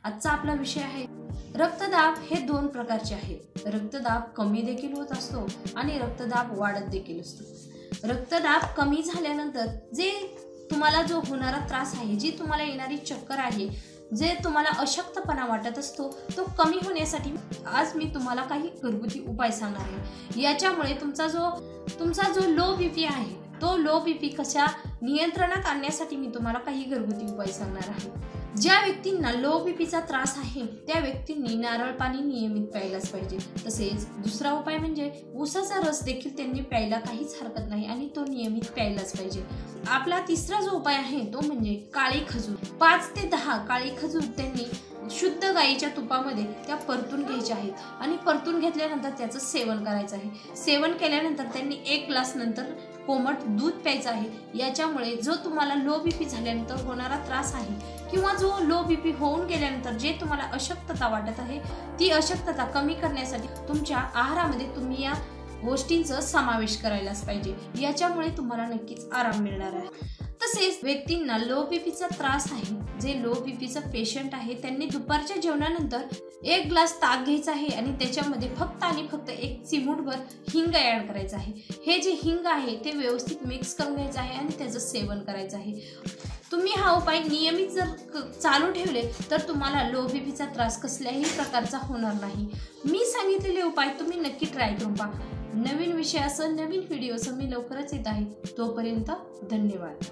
आजचा आपला विषय आहे रक्तदाब हे दोन प्रकारचे आहेत। रक्तदाब कमी देखील होत असतो आणि रक्तदाब वाढत देखील असतो। रक्तदाब कमी झाल्यानंतर जे तुम्हाला जो होणारा त्रास आहे, जी तुम्हाला येणारी चक्कर आहे, जे तुम्हाला अशक्तपणा वाटत असतो, तो कमी होण्यासाठी आज मी तुम्हाला काही घरगुती उपाय सांगणार आहे। याच्यामुळे तुमचा जो लो बीपी आहे, तो लो बीपी कशा नियंत्रणात आणण्यासाठी मी तुम्हाला काही घरगुती उपाय सांगणार आहे। ज्या व्यक्तींना लो बीपीचा त्रास आहे त्या व्यक्तींनी नारळ पाणी नियमित प्यायलाच पाहिजे। तसेच दुसरा उपाय म्हणजे ऊसाचा रस देखील त्यांनी प्यायला काहीच हरकत नाही आणि तो नियमित प्यायलाच पाहिजे। आपला तिसरा जो उपाय आहे तो म्हणजे काळी खजूर। 5 ते 10 काळी खजूर त्यांनी शुद्ध गाईच्या तुपामध्ये त्या परतून घ्यायच्या आहेत आणि परतून घेतल्यानंतर त्याचं सेवन करायचं आहे। सेवन केल्यानंतर त्यांनी 1 ग्लास नंतर कोमट दूध प्यायचं आहे। याच्यामुळे जो तुम्हाला लो बीपी झाल्यानंतर होणारा त्रास आहे किंवा जो लो बीपी होऊन गेल्यानंतर जे तुम्हाला अशक्तता वाटत आहे, ती अशक्तता कमी करण्यासाठी तुमच्या आहारामध्ये तुम्ही या गोष्टींचा समावेश करायलाच पाहिजे। याच्यामुळे तुम्हाला नक्कीच आराम मिळणार आहे। तसेच व्यक्तींना लो बीपीचा त्रास आहे, जे लो बीपीचा पेशंट आहे, त्यांनी दुपारच्या जेवणानंतर 1 ग्लास ताक घ्यायचा आहे आणि त्याच्यामध्ये फक्त आणि फक्त 1 चिमूटभर हिंग ऍड करायचं आहे। हे जे हिंग आहे ते व्यवस्थित मिक्स करून घ्यायचं आहे आणि त्याचं सेवन करायचं आहे। तुम्ही हा उपाय नियमित जर चालू ठेवले तर तुम्हाला लो बीपीचा त्रास कसल्याही प्रकारचा होणार नाही। मी सांगितलेले उपाय तुम्ही नक्की ट्राय करून पहा। नवीन विषयासह नवीन व्हिडिओसह मी लवकरच येत आहे। तोपर्यंत धन्यवाद।